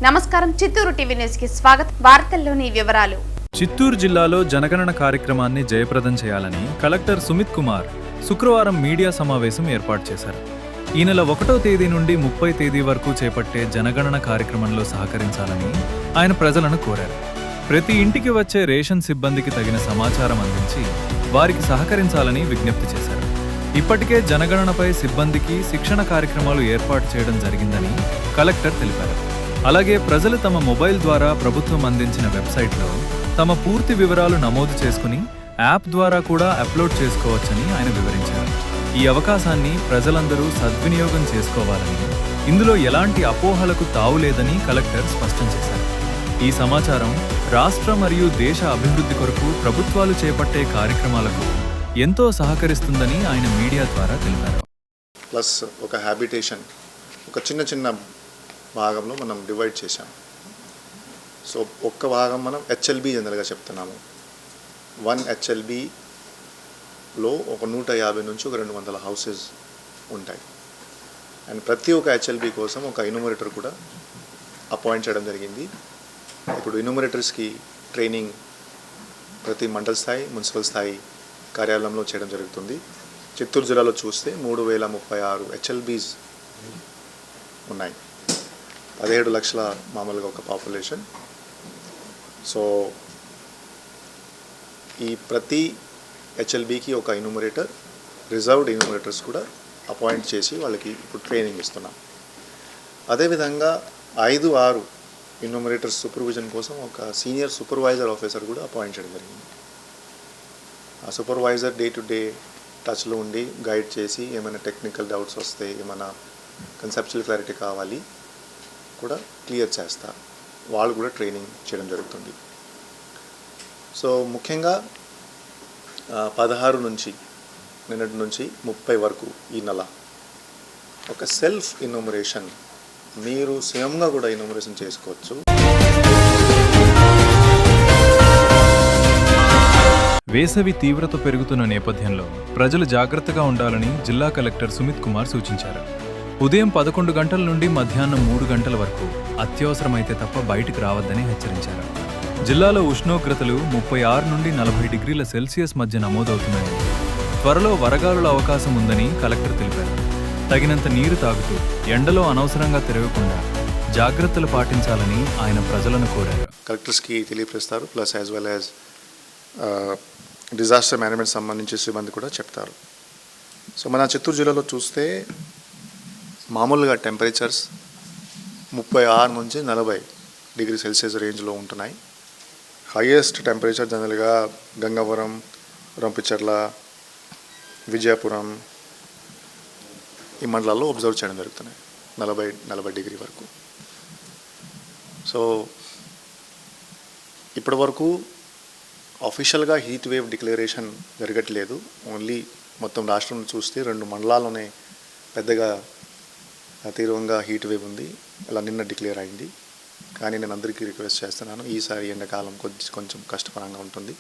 నమస్కారం, Chittoor TV news కి స్వాగతం. వార్తల్లోని వివరాలు. చిత్తూరు జిల్లాలో జనగణన కార్యక్రమాన్ని జయప్రదం చేయాలని కలెక్టర్ సుమిత్ కుమార్ శుక్రవారం మీడియా సమావేశం ఏర్పాటు చేశారు. ఈ నెల 1వ తేదీ నుండి 30 తేదీ వరకు చేపట్టే జనగణన కార్యక్రమంలో సహకరించాలని ఆయన ప్రజలను కోరారు. ప్రతి ఇంటికి వచ్చే రేషన్ సిబ్బందికి తగిన సమాచారం అందించి వారికి సహకరించాలని విజ్ఞప్తి చేశారు. ఇప్పటికే జనగణనపై సిబ్బందికి శిక్షణ కార్యక్రమాలు ఏర్పాటు చేయడం జరిగిందని కలెక్టర్ తెలిపారు. అలాగే ప్రజలు తమ మొబైల్ ద్వారా ప్రభుత్వం అందించిన వెబ్సైట్లో తమ పూర్తి వివరాలు నమోదు చేసుకుని యాప్ ద్వారా కూడా అప్లోడ్ చేసుకోవచ్చని ఆయన వివరించారు. ఈ అవకాశాన్ని ప్రజలందరూ సద్వినియోగం చేసుకోవాలని, ఇందులో ఎలాంటి అపోహలకు తావులేదని కలెక్టర్ స్పష్టం చేశారు. ఈ సమాచారం రాష్ట్ర మరియు దేశ అభివృద్ధి కొరకు ప్రభుత్వాలు చేపట్టే కార్యక్రమాలకు ఎంతో సహకరిస్తుందని ఆయన మీడియా ద్వారా తెలిపారు. ప్లస్ ఒక హ్యాబిటేషన్ ఒక చిన్న భాగంలో మనం డివైడ్ చేశాం. సో ఒక్క భాగం మనం హెచ్ఎల్బి జనరల్గా చెప్తున్నాము. 1 హెచ్ఎల్బిలో ఒక 150 నుంచి ఒక 200 హౌసెస్ ఉంటాయి. అండ్ ప్రతి ఒక్క హెచ్ఎల్బి కోసం ఒక ఎన్యూమరేటర్ కూడా అపాయింట్ చేయడం జరిగింది. ఇప్పుడు ఎన్యూమరేటర్స్కి ట్రైనింగ్ ప్రతి మండల స్థాయి, మున్సిపల్ స్థాయి కార్యాలయంలో చేయడం జరుగుతుంది. చిత్తూరు జిల్లాలో చూస్తే 3036 హెచ్ఎల్బీస్ ఉన్నాయి. 17 లక్షల మామూలుగా ఒక పాపులేషన్. సో ఈ ప్రతి హెచ్ఎల్బికి ఒక ఎన్యూమరేటర్, రిజర్వ్డ్ ఎన్యూమరేటర్స్ కూడా అపాయింట్ చేసి వాళ్ళకి ఇప్పుడు ట్రైనింగ్ ఇస్తున్నాం. అదేవిధంగా 5-6 ఎన్యూమరేటర్స్ సూపర్విజన్ కోసం ఒక సీనియర్ సూపర్వైజర్ ఆఫీసర్ కూడా అపాయింట్ చేయడం జరిగింది. ఆ సూపర్వైజర్ డే టు డే టచ్లో ఉండి గైడ్ చేసి ఏమైనా టెక్నికల్ డౌట్స్ వస్తే, ఏమైనా కన్సెప్చువల్ క్లారిటీ కావాలి కూడా క్లియర్ చేస్తారు. వాళ్ళు కూడా ట్రైనింగ్ చేయడం జరుగుతుంది. సో ముఖ్యంగా 16 నుంచి నిన్నటి నుంచి 30 వరకు ఈ నెల ఒక సెల్ఫ్ ఎన్యూమరేషన్ మీరు స్వయంగా కూడా ఎన్యూమరేషన్ చేసుకోవచ్చు. వేసవి తీవ్రత పెరుగుతున్న నేపథ్యంలో ప్రజలు జాగ్రత్తగా ఉండాలని జిల్లా కలెక్టర్ సుమిత్ కుమార్ సూచించారు. ఉదయం 11 గంటల నుండి మధ్యాహ్నం 3 గంటల వరకు అత్యవసరమైతే తప్ప బయటికి రావద్దని హెచ్చరించారు. జిల్లాలో ఉష్ణోగ్రతలు 36 నుండి 40 డిగ్రీల సెల్సియస్ మధ్య నమోదవుతున్నాయని, త్వరలో వడగాలుల అవకాశం ఉందని కలెక్టర్ తెలిపారు. తగినంత నీరు తాగుతూ ఎండలో అనవసరంగా తిరగకుండా జాగ్రత్తలు పాటించాలని ఆయన ప్రజలను కోరారు. కలెక్టర్స్కి తెలియపరుస్తారు. Plus as well as disaster management సంబంధించి సిబ్బంది కూడా చెప్తారు. సో మన చిత్తూరు జిల్లాలో చూస్తే మామూలుగా టెంపరేచర్స్ 36 నుంచి 40 డిగ్రీ సెల్సియస్ రేంజ్లో ఉంటున్నాయి. హైయెస్ట్ టెంపరేచర్ జనరల్గా గంగవరం, రంపిచర్ల, విజయపురం ఈ మండలాల్లో అబ్జర్వ్ చేయడం జరుగుతున్నాయి 40 డిగ్రీ వరకు. సో ఇప్పటి వరకు ఆఫీషియల్గా హీట్ వేవ్ డిక్లరేషన్ జరగట్లేదు. ఓన్లీ మొత్తం రాష్ట్రంలో చూస్తే 2 మండలాల్లోనే పెద్దగా తీవ్రంగా హీట్ వేవ్ ఉంది. అలా నిన్న డిక్లేర్ అయింది. కానీ నేను అందరికీ రిక్వెస్ట్ చేస్తున్నాను, ఈసారి ఎండాకాలం కొంచెం కష్టకరంగా ఉంటుంది.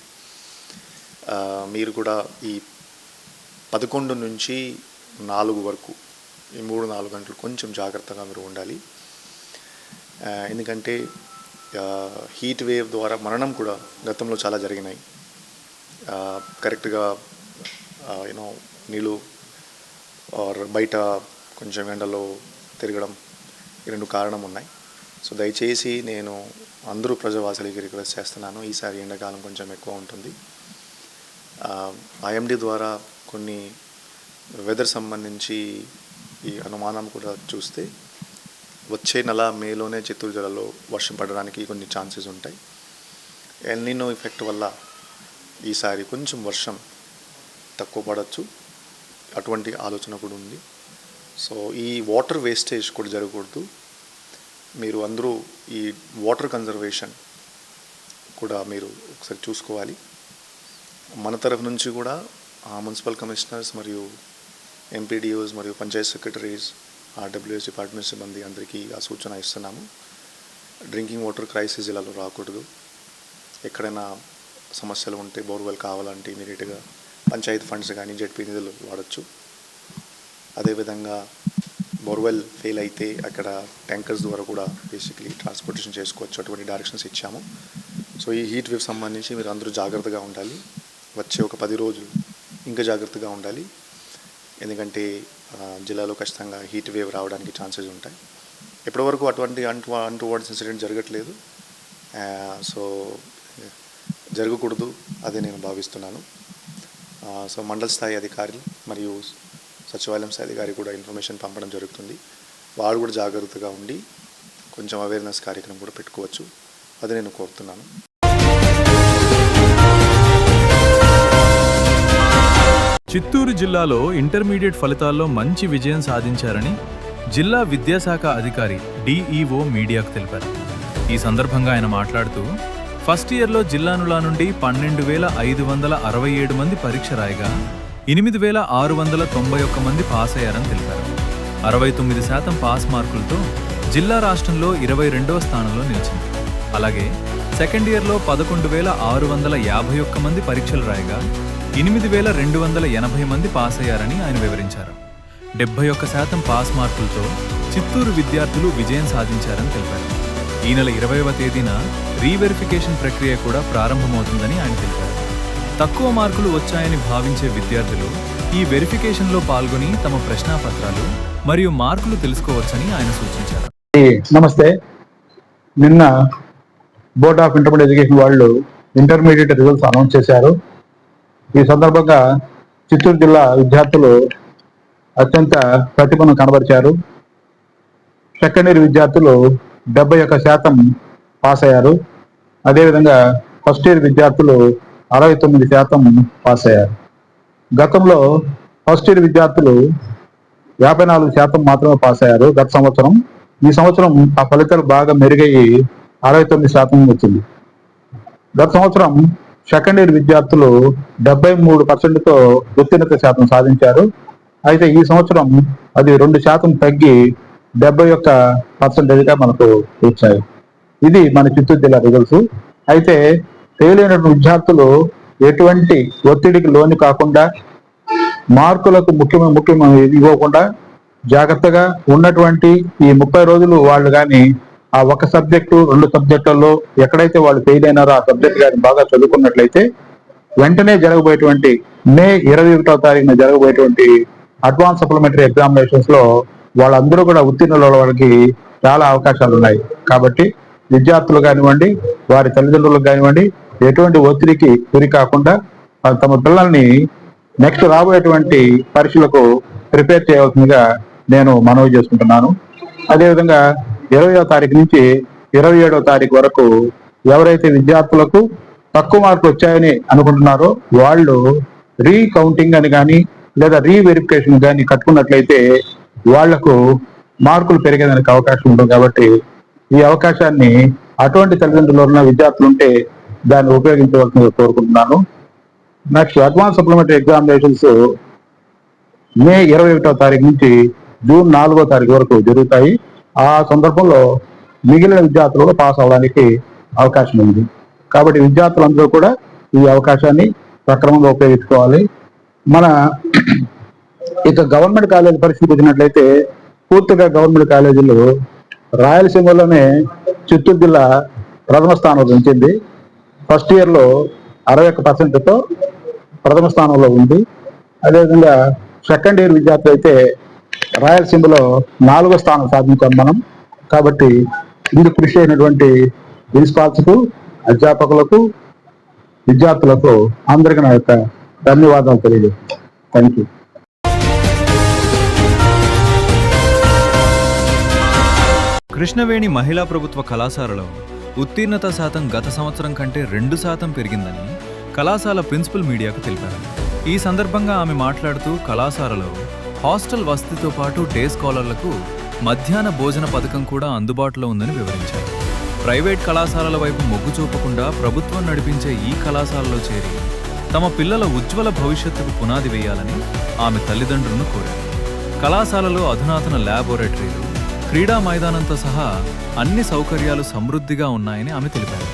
మీరు కూడా ఈ 11 నుంచి 4 వరకు ఈ 3-4 గంటలు కొంచెం జాగ్రత్తగా మీరు ఉండాలి. ఎందుకంటే హీట్ వేవ్ ద్వారా మరణం కూడా గతంలో చాలా జరిగినాయి. కరెక్ట్గా నీళ్ళు బయట కొంచెం ఎండలో తిరగడం, ఈ 2 కారణం ఉన్నాయి. సో దయచేసి నేను అందరూ ప్రజావాసులకి రిక్వెస్ట్ చేస్తున్నాను, ఈసారి ఎండాకాలం కొంచెం ఎక్కువ ఉంటుంది. ఐఎండీ ద్వారా కొన్ని వెదర్ సంబంధించి ఈ అనుమానం కూడా చూస్తే వచ్చే నెల మేలోనే చిత్తూరు జిల్లాలో వర్షం పడడానికి కొన్ని ఛాన్సెస్ ఉంటాయి. ఎల్నినో ఎఫెక్ట్ వల్ల ఈసారి కొంచెం వర్షం తక్కువ పడవచ్చు, అటువంటి ఆలోచన కూడా ఉంది. సో ఈ వాటర్ వేస్టేజ్ కూడా జరగకూడదు. మీరు అందరూ ఈ వాటర్ కన్జర్వేషన్ కూడా మీరు ఒకసారి చూసుకోవాలి. మన తరఫు నుంచి కూడా మున్సిపల్ కమిషనర్స్ మరియు ఎంపీడీఓస్ మరియు పంచాయత్ సెక్రటరీస్, ఆర్డబ్ల్యూఎస్ డిపార్ట్మెంట్ సిబ్బంది అందరికీ ఆ సూచన ఇస్తున్నాము. డ్రింకింగ్ వాటర్ క్రైసిస్ జిల్లాలో రాకూడదు. ఎక్కడైనా సమస్యలు ఉంటే బోర్వెల్ కావాలంటే ఇమీడియట్గా పంచాయతీ ఫండ్స్ కానీ జెడ్పీ నిధులు వాడచ్చు. అదేవిధంగా బోర్వెల్ ఫెయిల్ అయితే అక్కడ ట్యాంకర్స్ ద్వారా కూడా బేసిక్లీ ట్రాన్స్పోర్టేషన్ చేసుకోవచ్చు, అటువంటి డైరెక్షన్స్ ఇచ్చాము. సో ఈ హీట్ వేవ్ సంబంధించి మీరు అందరూ జాగ్రత్తగా ఉండాలి. వచ్చే ఒక 10 రోజులు ఇంకా జాగ్రత్తగా ఉండాలి, ఎందుకంటే జిల్లాలో ఖచ్చితంగా హీట్ వేవ్ రావడానికి ఛాన్సెస్ ఉంటాయి. ఇప్పటివరకు అటువంటి అన్టువర్డ్స్ ఇన్సిడెంట్ జరగట్లేదు, సో జరగకూడదు అదే నేను భావిస్తున్నాను. సో మండల స్థాయి అధికారులు మరియు సచివాలయం స్థాయి అధికారి కూడా ఇన్ఫర్మేషన్ పంపడం జరుగుతుంది. వారు కూడా జాగ్రత్తగా ఉండి కొంచెం అవేర్నెస్ కార్యక్రమం కూడా పెట్టుకోవచ్చు, అది నేను కోరుతున్నాను. చిత్తూరు జిల్లాలో ఇంటర్మీడియట్ ఫలితాల్లో మంచి విజయం సాధించారని జిల్లా విద్యాశాఖ అధికారి డిఈఓ మీడియాకు తెలిపారు. ఈ సందర్భంగా ఆయన మాట్లాడుతూ ఫస్ట్ ఇయర్లో జిల్లానులా నుండి 12,567 మంది పరీక్ష రాయగా 8,691 మంది పాస్ అయ్యారని తెలిపారు. 69% పాస్ మార్కులతో జిల్లా రాష్ట్రంలో 22వ స్థానంలో నిలిచింది. అలాగే సెకండ్ ఇయర్లో 11,651 మంది పరీక్షలు రాయగా 8,280 మంది పాస్ అయ్యారని ఆయన వివరించారు. 71% పాస్ మార్కులతో చిత్తూరు విద్యార్థులు విజయం సాధించారని తెలిపారు. ఈ నెల 20వ తేదీన రీవెరిఫికేషన్ ప్రక్రియ కూడా ప్రారంభమవుతుందని ఆయన తెలిపారు. తక్కువ మార్కులు వచ్చాయని భావించే విద్యార్థులు ఈ వెరిఫికేషన్లో పాల్గొని తమ ప్రశ్నాపత్రాలు మరియు మార్కులు తెలుసుకోవచ్చని ఆయన సూచించారు. నమస్తే. నిన్న బోర్డ్ ఆఫ్ ఇంటర్మీడియట్ ఎడ్యుకేషన్ వాళ్ళు ఇంటర్మీడియట్ రిజల్ట్స్ అనౌన్స్ చేశారు. ఈ సందర్భంగా చిత్తూరు జిల్లా విద్యార్థులు అత్యంత ప్రతిభను కనబరిచారు. సెకండ్ ఇయర్ విద్యార్థులు 71% పాస్ అయ్యారు. అదేవిధంగా ఫస్ట్ ఇయర్ విద్యార్థులు 69% పాస్ అయ్యారు. గతంలో ఫస్ట్ ఇయర్ విద్యార్థులు 54% మాత్రమే పాస్ అయ్యారు గత సంవత్సరం. ఈ సంవత్సరం ఆ ఫలితాలు బాగా మెరుగయ్యి 69% వచ్చింది. గత సంవత్సరం సెకండ్ ఇయర్ విద్యార్థులు 73%తో ఉత్తీర్ణత శాతం సాధించారు. అయితే ఈ సంవత్సరం అది 2% తగ్గి 71%గా మనకు వచ్చాయి. ఇది మన చిత్తూరు జిల్లా రిజల్ట్స్. అయితే ఫెయిల్ అయిన విద్యార్థులు ఎటువంటి ఒత్తిడికి లోను కాకుండా, మార్కులకు ముఖ్యమైన ఇవ్వకుండా జాగ్రత్తగా ఉన్నటువంటి ఈ 30 రోజులు వాళ్ళు కానీ ఆ ఒక సబ్జెక్టు 2 సబ్జెక్టుల్లో ఎక్కడైతే వాళ్ళు ఫెయిల్ అయినారో ఆ సబ్జెక్ట్ కానీ బాగా చదువుకున్నట్లయితే వెంటనే జరగబోయేటువంటి మే 21వ తారీఖున జరగబోయేటువంటి అడ్వాన్స్ సప్లిమెంటరీ ఎగ్జామినేషన్స్ లో వాళ్ళందరూ కూడా ఉత్తీర్ణుల వాళ్ళకి చాలా అవకాశాలు ఉన్నాయి. కాబట్టి విద్యార్థులు కానివ్వండి, వారి తల్లిదండ్రులకు కానివ్వండి, ఎటువంటి ఒత్తిడికి గురి కాకుండా తమ పిల్లల్ని నెక్స్ట్ రాబోయేటువంటి పరీక్షలకు ప్రిపేర్ చేయవలసిందిగా నేను మనవి చేసుకుంటున్నాను. అదేవిధంగా 20వ తారీఖు నుంచి 27వ తారీఖు వరకు ఎవరైతే విద్యార్థులకు తక్కువ మార్కులు వచ్చాయని అనుకుంటున్నారో వాళ్ళు రీకౌంటింగ్ అని కానీ లేదా రీవెరిఫికేషన్ కానీ కట్టుకున్నట్లయితే వాళ్లకు మార్కులు పెరిగేదానికి అవకాశం ఉంటుంది. కాబట్టి ఈ అవకాశాన్ని అటువంటి తల్లిదండ్రులు ఉన్న విద్యార్థులు ఉంటే దాన్ని ఉపయోగించవలసిందిగా కోరుకుంటున్నాను. నెక్స్ట్ అడ్వాన్స్ సప్లిమెంటరీ ఎగ్జామినేషన్స్ మే 21వ తారీఖు నుంచి జూన్ 4వ తారీఖు వరకు జరుగుతాయి. ఆ సందర్భంలో మిగిలిన విద్యార్థులు పాస్ అవడానికి అవకాశం ఉంది. కాబట్టి విద్యార్థులందరూ కూడా ఈ అవకాశాన్ని సక్రమంగా ఉపయోగించుకోవాలి. మన ఇక గవర్నమెంట్ కాలేజీ పరిస్థితి వచ్చినట్లయితే పూర్తిగా గవర్నమెంట్ కాలేజీలు రాయలసీమలోనే చిత్తూరు జిల్లా ప్రథమ స్థానంలో ఉంచింది. ఫస్ట్ ఇయర్లో 61%తో ప్రథమ స్థానంలో ఉంది. అదేవిధంగా సెకండ్ ఇయర్ విద్యార్థులు అయితే రాయలసీమలో 4వ స్థానం సాధించాం మనం. కాబట్టి ఇందుకు కృషి అయినటువంటి ప్రిన్సిపాల్స్కు, అధ్యాపకులకు, విద్యార్థులకు అందరికీ నా యొక్క ధన్యవాదాలు తెలియజేస్తాను. Thank you. కృష్ణవేణి మహిళా ప్రభుత్వ కళాశాలలో ఉత్తీర్ణత శాతం గత సంవత్సరం కంటే 2% పెరిగిందని కళాశాల ప్రిన్సిపల్ మీడియాకు తెలిపారు. ఈ సందర్భంగా ఆమె మాట్లాడుతూ కళాశాలలో హాస్టల్ వసతితో పాటు డే స్కాలర్లకు మధ్యాహ్న భోజన పథకం కూడా అందుబాటులో ఉందని వివరించారు. ప్రైవేట్ కళాశాలల వైపు మొగ్గు చూపకుండా ప్రభుత్వం నడిపించే ఈ కళాశాలలో చేరి తమ పిల్లల ఉజ్వల భవిష్యత్తుకు పునాది వేయాలని ఆమె తల్లిదండ్రులను కోరారు. కళాశాలలో అధునాతన ల్యాబొరేటరీలు, క్రీడా మైదానంతో సహా అన్ని సౌకర్యాలు సమృద్ధిగా ఉన్నాయని ఆమె తెలిపారు.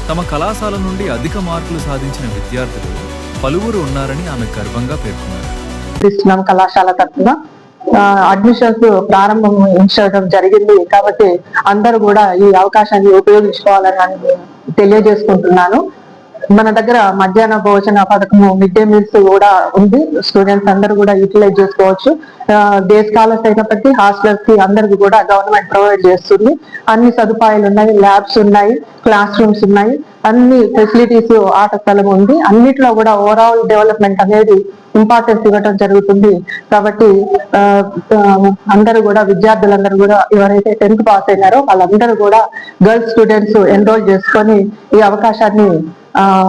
తమ కళాశాల నుండి అధిక మార్కులు సాధించిన విద్యార్థులు పలువురు ఉన్నారని ఆమె గర్వంగా పేర్కొన్నారు. కళాశాల తరఫున అడ్మిషన్స్ ప్రారంభించడం జరిగింది. కాబట్టి అందరూ కూడా ఈ అవకాశాన్ని ఉపయోగించుకోవాలని తెలియజేసుకుంటున్నాను. మన దగ్గర మధ్యాహ్న భోజన పథకము, మిడ్ డే మీల్స్ కూడా ఉంది. స్టూడెంట్స్ అందరూ కూడా యూటిలైజ్ చేసుకోవచ్చు. డే స్కాలర్స్ అయినప్పటికీ హాస్టల్స్ కి అందరికి కూడా గవర్నమెంట్ ప్రొవైడ్ చేస్తుంది. అన్ని సదుపాయాలు ఉన్నాయి, ల్యాబ్స్ ఉన్నాయి, క్లాస్ రూమ్స్ ఉన్నాయి, అన్ని ఫెసిలిటీస్, ఆట స్థలం ఉంది. అన్నిట్లో కూడా ఓవరాల్ డెవలప్మెంట్ అనేది ఇంపార్టెన్స్ ఇవ్వడం జరుగుతుంది. కాబట్టి అందరూ కూడా, విద్యార్థులందరూ కూడా, ఎవరైతే 10th పాస్ అయినారో వాళ్ళందరూ కూడా గర్ల్స్ స్టూడెంట్స్ ఎన్రోల్ చేసుకొని ఈ అవకాశాన్ని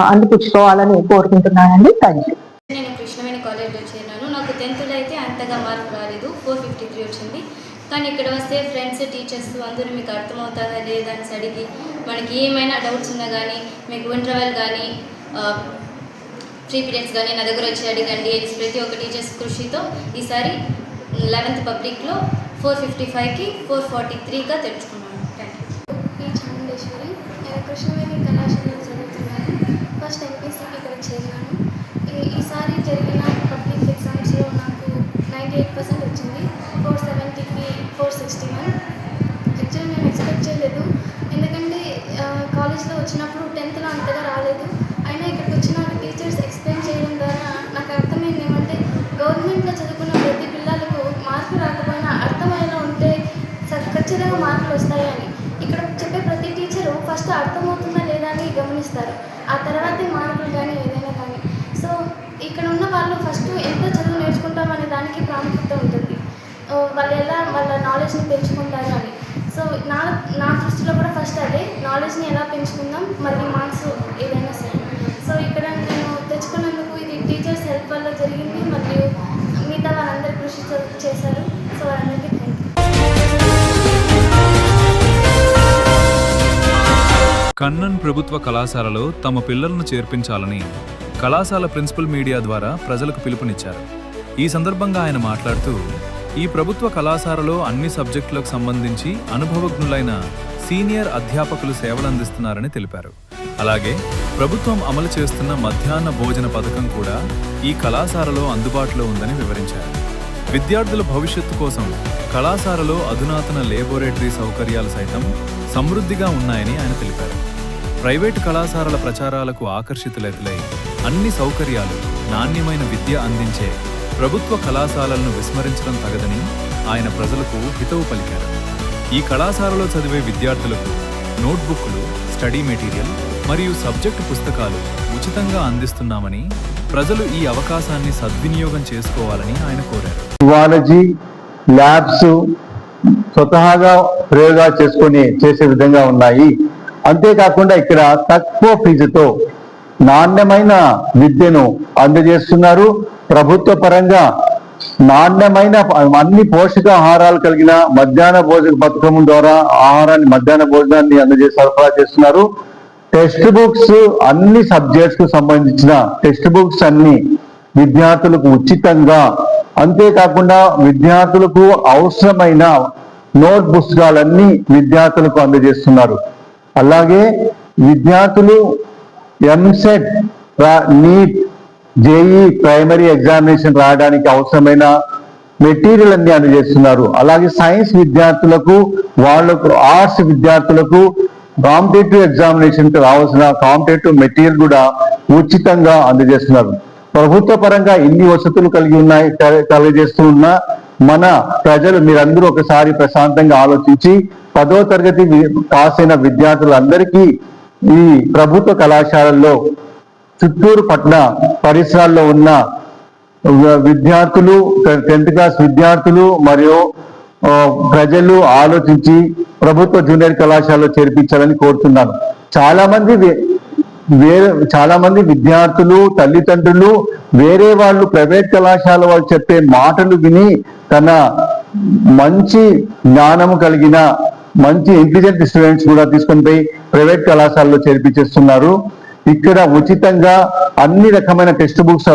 అందిపుచ్చుకోవాలని కోరుకుంటున్నానండి. Thank you. నేను కృష్ణవేణి కాలేజ్లో చేరినాను. నాకు 10th అయితే అంతగా మార్క్ రాలేదు, 453 వచ్చింది. కానీ ఇక్కడ వస్తే ఫ్రెండ్స్, టీచర్స్ అందరూ మీకు అర్థమవుతుందా లేదా అని అడిగి, మనకి ఏమైనా డౌట్స్ ఉన్నా కానీ, మీకు ఇంటర్వెల్ కానీ ఫ్రీ పీరియడ్స్ కానీ నా దగ్గర వచ్చి అడిగండి. ప్రతి ఒక్క టీచర్స్ కృషితో ఈసారి 11th పబ్లిక్లో 455కి 443గా తెచ్చుకున్నాను. Thank you. చాముండేశ్వరి, నేను కృష్ణవేణి కళాశాలలో చదువుతున్నాను. ఫస్ట్ ఎంపీసీకి ఇక్కడ చేరినాను. ఈసారి జరిగిన పబ్లిక్ ఎగ్జామ్స్లో నాకు 98% వచ్చింది. 470కి 461. యాక్చువల్లీ నేను ఎక్స్పెక్ట్ చేయలేదు, ఎందుకంటే కాలేజ్లో వచ్చినప్పుడు 10thలో అంతగా రాలేదు. అయినా ఇక్కడికి వచ్చినాక టీచర్స్ ఎక్స్ప్లెయిన్ చేయడం ద్వారా నాకు అర్థమైంది ఏమంటే, గవర్నమెంట్లో చదువుకున్న ప్రతి పిల్లలకు మార్కులు రాకపోయినా అర్థమయ్యేలా ఉంటే ఖచ్చితంగా మార్కులు వస్తాయని. ఇక్కడ చెప్పే ప్రతి టీచరు ఫస్ట్ అర్థమవుతుందా లేదా అని గమనిస్తారు, ఆ తర్వాతే మార్కులు కానీ ఏదైనా కానీ. సో ఇక్కడ ఉన్న వాళ్ళు ఫస్ట్ ఎంత చదువు నేర్చుకుంటామనే దానికి ప్రాముఖ్యత ఉంటుంది, వాళ్ళు ఎలా వాళ్ళ నాలెడ్జ్ని పెంచుకుంటారు అని. సో నా దృష్టిలో కూడా ఫస్ట్ అదే, నాలెడ్జ్ని ఎలా పెంచుకుందాం, మళ్ళీ మార్క్స్ ఏదైనా సరే. సో ఇక్కడ నేను తెచ్చుకున్నందుకు ఇది టీచర్స్ హెల్ప్ వల్ల జరిగింది, మరియు మిగతా వాళ్ళందరూ కృషి చేశారు. సో వాళ్ళందరికీ థ్యాంక్ యూ. కన్నన్ ప్రభుత్వ కళాశాలలో తమ పిల్లలను చేర్పించాలని కళాశాల ప్రిన్సిపల్ మీడియా ద్వారా ప్రజలకు పిలుపునిచ్చారు. ఈ సందర్భంగా ఆయన మాట్లాడుతూ, ఈ ప్రభుత్వ కళాశాలలో అన్ని సబ్జెక్టులకు సంబంధించి అనుభవజ్ఞులైన సీనియర్ అధ్యాపకులు సేవలందిస్తున్నారని తెలిపారు. అలాగే ప్రభుత్వం అమలు చేస్తున్న మధ్యాహ్న భోజన పథకం కూడా ఈ కళాశాలలో అందుబాటులో ఉందని వివరించారు. విద్యార్థుల భవిష్యత్తు కోసం కళాశాలలో అధునాతన లేబొరేటరీ సౌకర్యాలు సైతం సమృద్ధిగా ఉన్నాయని ఆయన తెలిపారు. ప్రైవేటు కళాశాలల ప్రచారాలకు ఆకర్షితులై అన్ని సౌకర్యాలు, నాణ్యమైన విద్య అందించే ప్రభుత్వ కళాశాలలను విస్మరించడం తగదని ఆయన ప్రజలకు హితవు పలికారు. ఈ కళాశాలలో చదివే విద్యార్థులకు నోట్బుక్లు, స్టడీ మెటీరియల్ మరియు సబ్జెక్టు పుస్తకాలు ఉచితంగా అందిస్తున్నామని ప్రజలు ఈ అవకాశాన్ని సద్వినియోగం చేసుకోవాలని ఆయన కోరారు. జువాలజీ ల్యాబ్స్ స్వతహాగా ప్రయోగాలు చేసే విధంగా ఉన్నాయి. అంతేకాకుండా ఇక్కడ తక్కువ ఫీజుతో నాణ్యమైన విద్యను అందజేస్తున్నారు. ప్రభుత్వ పరంగా నాణ్యమైన అన్ని పోషకాహారాలు కలిగిన మధ్యాహ్న భోజన పథకం ద్వారా మధ్యాహ్న భోజనాన్ని సరఫరా చేస్తున్నారు. టెక్స్ట్ బుక్స్, అన్ని సబ్జెక్ట్స్ కు సంబంధించిన టెక్స్ట్ బుక్స్ అన్ని విద్యార్థులకు ఉచితంగా, అంతేకాకుండా విద్యార్థులకు అవసరమైన నోట్ పుస్తకాలన్నీ విద్యార్థులకు అందజేస్తున్నారు. అలాగే విద్యార్థులు EAMCET, NEET, JEE primary examination రాయడానికి అవసరమైన మెటీరియల్ అన్ని అందజేస్తున్నారు. అలాగే సైన్స్ విద్యార్థులకు, వాళ్ళకు ఆర్ట్స్ విద్యార్థులకు కాంపిటేటివ్ ఎగ్జామినేషన్ కి రావాల్సిన కాంపిటేటివ్ మెటీరియల్ కూడా ఉచితంగా అందజేస్తున్నారు. ప్రభుత్వ పరంగా ఇన్ని వసతులు కలిగజేస్తూ ఉన్న మన ప్రజలు, మీరందరూ ఒకసారి ప్రశాంతంగా ఆలోచించి 10వ తరగతి పాస్ అయిన విద్యార్థులందరికీ ఈ ప్రభుత్వ కళాశాలల్లో చిత్తూరు పట్టణ పరిసరాల్లో ఉన్న విద్యార్థులు, 10th క్లాస్ విద్యార్థులు మరియు ప్రజలు ఆలోచించి ప్రభుత్వ జూనియర్ కళాశాలలో చేర్పించాలని కోరుతున్నాను. చాలా మంది విద్యార్థులు, తల్లిదండ్రులు వేరే వాళ్ళు ప్రైవేట్ కళాశాల వాళ్ళు చెప్పే మాటలు విని తన మంచి జ్ఞానము కలిగిన మంచి ఇంటెలిజెంట్ స్టూడెంట్స్ కూడా తీసుకొని పోయి ప్రైవేట్ కళాశాలలో చేర్పించేస్తున్నారు. ఇక్కడ ఉచితంగా అన్ని రకమైన టెక్స్ట్ బుక్స్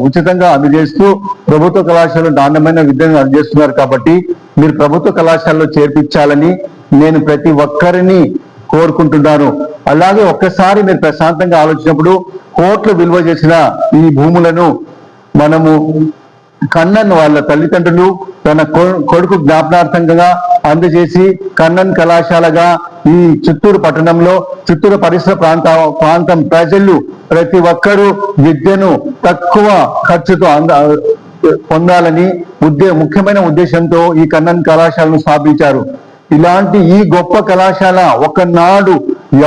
ఉచితంగా అందజేస్తూ ప్రభుత్వ కళాశాలలో నాణ్యమైన విద్యను అందజేస్తున్నారు. కాబట్టి మీరు ప్రభుత్వ కళాశాలలో చేర్పించాలని నేను ప్రతి ఒక్కరిని కోరుకుంటున్నాను. అలాగే ఒక్కసారి మీరు ప్రశాంతంగా ఆలోచించినప్పుడు కోట్లు విలువ చేసిన ఈ భూములను మనము కన్నన్ వాళ్ళ తల్లిదండ్రులు తన కొడుకు జ్ఞాపనార్థంగా అందజేసి కన్నన్ కళాశాలగా ఈ చిత్తూరు పట్టణంలో చిత్తూరు పరిసర ప్రాంతం ప్రజలు ప్రతి ఒక్కరూ విద్యను తక్కువ ఖర్చుతో పొందాలని ముఖ్యమైన ఉద్దేశంతో ఈ కన్నన్ కళాశాలను స్థాపించారు. ఇలాంటి ఈ గొప్ప కళాశాల ఒకనాడు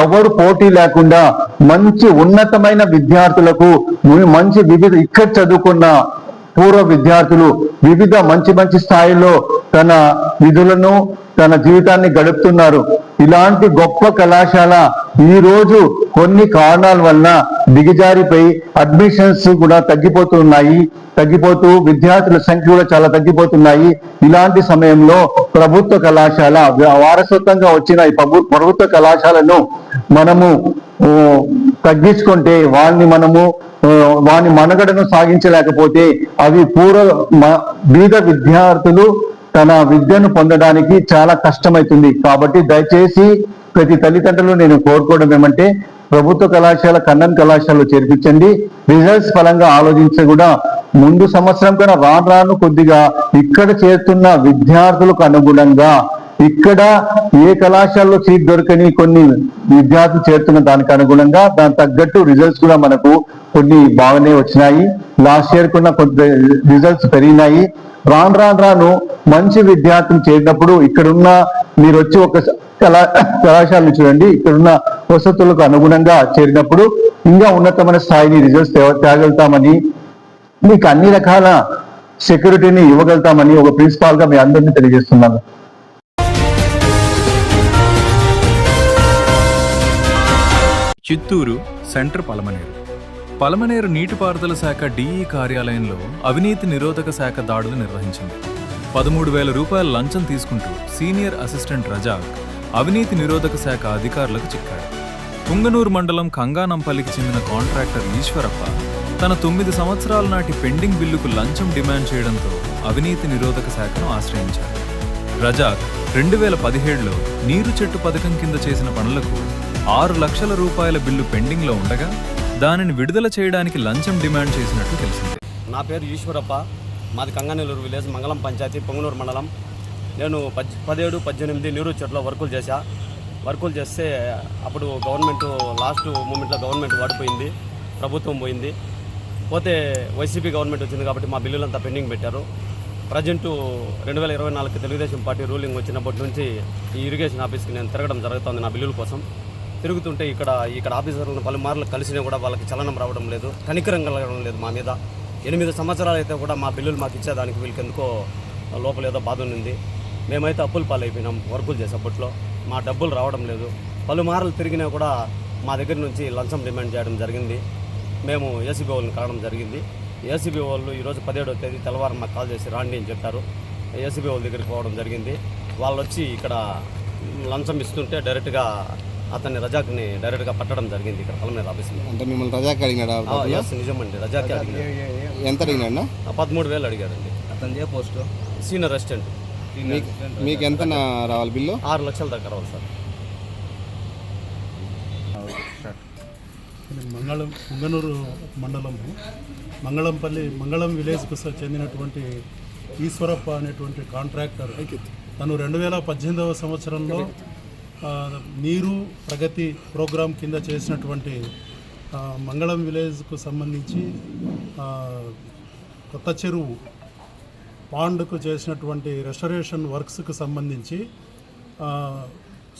ఎవరు పోటీ లేకుండా మంచి ఉన్నతమైన విద్యార్థులకు మంచి ఇక్కడ చదువుకున్న పూర్వ విద్యార్థులు వివిధ మంచి స్థాయిలో తన విధులను తన జీవితాన్ని గడుపుతున్నారు. ఇలాంటి గొప్ప కళాశాల ఈ రోజు కొన్ని కారణాల వలన దిగజారిపోయి అడ్మిషన్స్ కూడా తగ్గిపోతూ విద్యార్థుల సంఖ్య కూడా చాలా తగ్గిపోతున్నాయి. ఇలాంటి సమయంలో ప్రభుత్వ కళాశాల వారసత్వంగా వచ్చిన ఈ ప్రభుత్వ కళాశాలను మనము తగ్గించుకుంటే వాని మనుగడను సాగించలేకపోతే అవి బీద విద్యార్థులు తన విద్యను పొందడానికి చాలా కష్టమవుతుంది. కాబట్టి దయచేసి ప్రతి తల్లిదండ్రులు నేను కోరుకోవడం ఏమంటే ప్రభుత్వ కళాశాల కన్నన్ కళాశాలలో చేర్పించండి. రిజల్ట్స్ పరంగా ఆలోచించి కూడా ముందు సంవత్సరం కన్నా రాను కొద్దిగా ఇక్కడ చేరుతున్న విద్యార్థులకు అనుగుణంగా ఇక్కడ ఏ కళాశాలలో సీట్ దొరకని కొన్ని విద్యార్థులు చేరుతున్న దానికి అనుగుణంగా దానికి తగ్గట్టు రిజల్ట్స్ కూడా మనకు కొన్ని బాగానే వచ్చినాయి. లాస్ట్ ఇయర్ కూడా కొద్ది రిజల్ట్స్ పెరిగినాయి. రాను మంచి విద్యార్థులు చేరినప్పుడు ఇక్కడున్న మీరు వచ్చి ఒక కళాశాలను చూడండి, ఇక్కడున్న వసతులకు అనుగుణంగా చేరినప్పుడు ఇంకా ఉన్నతమైన స్థాయిని రిజల్ట్స్ తేగలుగుతామని మీకు అన్ని రకాల సెక్యూరిటీని ఇవ్వగలుగుతామని ఒక ప్రిన్సిపాల్ గా మీ అందరినీ తెలియజేస్తున్నాను. చిత్తూరు సెంటర్ పలమనేరు నీటిపారుదల శాఖ డిఈ కార్యాలయంలో అవినీతి నిరోధక శాఖ దాడులు నిర్వహించింది. 13,000 రూపాయల లంచం తీసుకుంటూ సీనియర్ అసిస్టెంట్ రజాక్ అవినీతి నిరోధక శాఖ అధికారులకు చిక్కాడు. పుంగనూరు మండలం కంగానంపల్లికి చెందిన కాంట్రాక్టర్ ఈశ్వరప్ప తన 9 సంవత్సరాల నాటి పెండింగ్ బిల్లుకు లంచం డిమాండ్ చేయడంతో అవినీతి నిరోధక శాఖను ఆశ్రయించారు. రజాక్ 2017లో నీరు చెట్టు పథకం కింద చేసిన పనులకు 6 లక్షల రూపాయల బిల్లు పెండింగ్లో ఉండగా దానిని విడుదల చేయడానికి లంచం డిమాండ్ చేసినట్టు తెలిసింది. నా పేరు ఈశ్వరప్ప, మాది కంగానెల్లూరు విలేజ్, మంగళం పంచాయతీ, పొంగనూరు మండలం. నేను 17, 18 నీరు చెట్లో వర్కులు చేస్తే అప్పుడు గవర్నమెంట్ లాస్ట్ మూమెంట్లో గవర్నమెంట్ వాడిపోయింది, ప్రభుత్వం పోతే వైసీపీ గవర్నమెంట్ వచ్చింది కాబట్టి మా బిల్లులంతా పెండింగ్ పెట్టారు. ప్రజెంటు 2024 తెలుగుదేశం పార్టీ రూలింగ్ వచ్చినప్పటి నుంచి ఈ ఇరిగేషన్ ఆఫీస్కి నేను తిరగడం జరుగుతుంది నా బిల్లుల కోసం. తిరుగుతుంటే ఇక్కడ ఆఫీసర్లను పలుమార్లు కలిసినా కూడా వాళ్ళకి చలనం రావడం లేదు, కనికరం కలగడం లేదు మా మీద. 8 సంవత్సరాలు అయితే కూడా మా బిల్లులు మాకు ఇచ్చేదానికి వీళ్ళకి ఎందుకో లోపల ఏదో బాధ ఉంది. మేమైతే అప్పుల పాలైపోయినాం వర్కులు చేసేప్పట్లో, మా డబ్బులు రావడం లేదు. పలుమార్లు తిరిగినా కూడా మా దగ్గర నుంచి లంచం డిమాండ్ చేయడం జరిగింది. మేము ఏసీబీ వాళ్ళని కావడం జరిగింది. ఏసీబీ వాళ్ళు ఈరోజు 17వ తేదీ తెల్లవారం మాకు కాల్ చేసి రాండి అని చెప్పారు. ఏసీబీ వాళ్ళ దగ్గరికి పోవడం జరిగింది. వాళ్ళు వచ్చి ఇక్కడ లంచం ఇస్తుంటే డైరెక్ట్గా అతన్ని రజాక్ని డైరెక్ట్గా పట్టడం జరిగింది ఇక్కడ పలమనేరు ఆఫీస్లో. అంటే మిమ్మల్ని రజాక్ అడిగినాడా? నిజమండి, రజాకే అడిగాడు. ఎంత అడిగినా? 13,000 అడిగాడండి. అతను ఏ పోస్టు? Senior assistant. మీకు ఎంత రావాలి బిల్లు? 6 లక్షల దాకా రావాలి సార్. పుంగనూరు మండలము మంగళం విలేజ్కు చెందినటువంటి ఈశ్వరప్ప అనేటువంటి కాంట్రాక్టర్ తను 2018వ సంవత్సరంలో నీరు ప్రగతి ప్రోగ్రాం కింద చేసినటువంటి మంగళం విలేజ్కు సంబంధించి కొత్త చెరువు పాండ్కు చేసినటువంటి రెస్టరేషన్ వర్క్స్కు సంబంధించి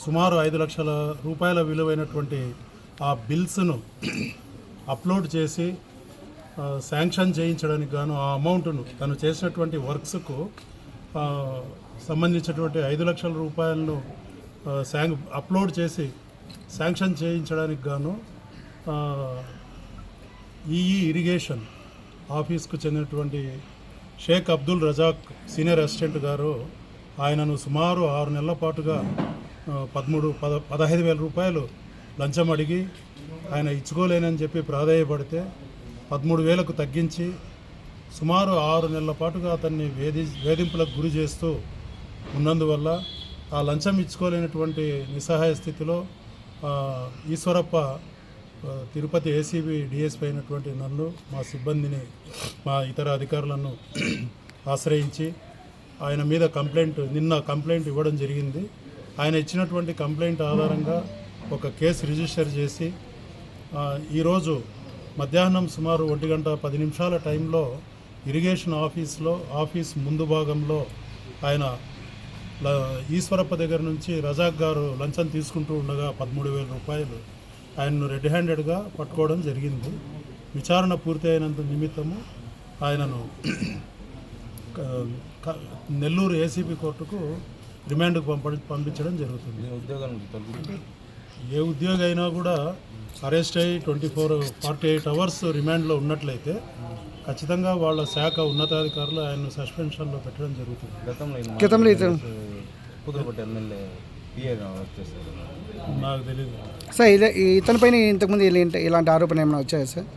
సుమారు 5 లక్షల రూపాయల విలువైనటువంటి ఆ బిల్స్ను అప్లోడ్ చేసి శాంక్షన్ చేయించడానికి గాను ఆ అమౌంట్ను తను చేసినటువంటి వర్క్స్కు సంబంధించినటువంటి 5 లక్షల రూపాయలను అప్లోడ్ చేసి శాంక్షన్ చేయించడానికి గాను ఈఈ ఇరిగేషన్ ఆఫీస్కు చెందినటువంటి షేక్ అబ్దుల్ రజాక్ సీనియర్ అసిస్టెంట్ గారు ఆయనను సుమారు 6 నెలల పాటుగా 15,000 రూపాయలు లంచం అడిగి ఆయన ఇచ్చుకోలేనని చెప్పి ప్రాధేయపడితే 13,000కు తగ్గించి సుమారు 6 నెలల పాటుగా అతన్ని వేధింపులకు గురి చేస్తూ ఉన్నందువల్ల ఆ లంచం ఇచ్చుకోలేనటువంటి నిస్సహాయ స్థితిలో ఈశ్వరప్ప తిరుపతి ఏసీబీ డిఎస్పీ అయినటువంటి నన్ను, మా సిబ్బందిని, మా ఇతర అధికారులను ఆశ్రయించి ఆయన మీద నిన్న కంప్లైంట్ ఇవ్వడం జరిగింది. ఆయన ఇచ్చినటువంటి కంప్లైంట్ ఆధారంగా ఒక కేసు రిజిస్టర్ చేసి ఈరోజు మధ్యాహ్నం సుమారు 1:10 టైంలో ఇరిగేషన్ ఆఫీస్ ముందు భాగంలో ఆయన ఈశ్వరప్ప దగ్గర నుంచి రజాక్ గారు లంచం తీసుకుంటూ ఉండగా 13,000 రూపాయలు ఆయన్ను రెడ్ హ్యాండెడ్గా పట్టుకోవడం జరిగింది. విచారణ పూర్తి అయినంత నిమిత్తము ఆయనను నెల్లూరు ఏసీబీ కోర్టుకు రిమాండ్కు పంపించడం జరుగుతుంది. ఏ ఉద్యోగి అయినా కూడా అరెస్ట్ అయ్యి 48 అవర్స్ రిమాండ్లో ఉన్నట్లయితే ఖచ్చితంగా వాళ్ళ శాఖ ఉన్నతాధికారులు ఆయన్ను సస్పెన్షన్లో పెట్టడం జరుగుతుంది. నాకు తెలియదు సార్. ఇతని పైన ఇంతకుముందు ఇలాంటి ఆరోపణ ఏమైనా వచ్చాయా సార్?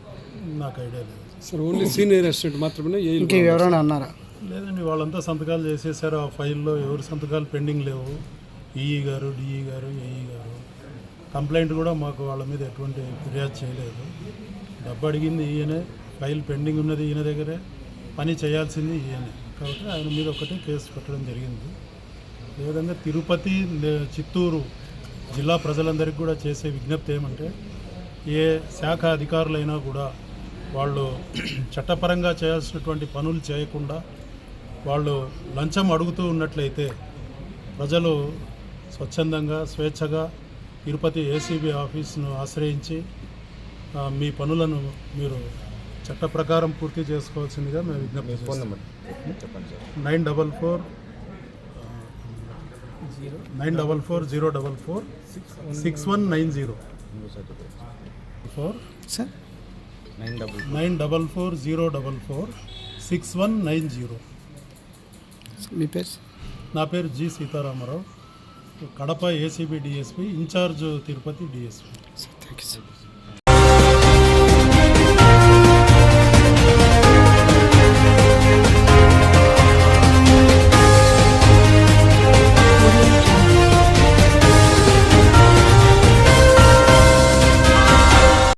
నాకు ఐడియా లేదు సార్. ఓన్లీ సీనియర్ అసిస్టెంట్ మాత్రమే. ఇంకా ఎవరైనా అన్నారా? లేదండి, వాళ్ళంతా సంతకాలు చేసేసారు. ఆ ఫైల్లో ఎవరు సంతకాలు పెండింగ్ లేవు. ఈఈ గారు, డిఈ గారు, ఏఈ గారు. కంప్లైంట్ కూడా మాకు వాళ్ళ మీద ఎటువంటి ఫిర్యాదు చేయలేదు. డబ్బు అడిగింది ఈయనే, ఫైల్ పెండింగ్ ఉన్నది ఈయన దగ్గరే, పని చేయాల్సింది ఈయనే. కాబట్టి ఆయన మీద ఒకటే కేసు పెట్టడం జరిగింది. అదేవిధంగా తిరుపతి, చిత్తూరు జిల్లా ప్రజలందరికీ కూడా చేసే విజ్ఞప్తి ఏమంటే, ఏ శాఖ అధికారులైనా కూడా వాళ్ళు చట్టపరంగా చేయాల్సినటువంటి పనులు చేయకుండా వాళ్ళు లంచం అడుగుతూ ఉన్నట్లయితే ప్రజలు స్వచ్ఛందంగా, స్వేచ్ఛగా తిరుపతి ఏసీబీ ఆఫీస్ను ఆశ్రయించి మీ పనులను మీరు చట్ట ప్రకారం పూర్తి చేసుకోవాల్సిందిగా మేము విజ్ఞప్తి చేస్తున్నాం. 944-044-6190 944-044-6190. మీ పేరు? నా పేరు G Sitarama Rao, Kadapa ACB DSP, incharge Tirupati DSP. Thank you sir.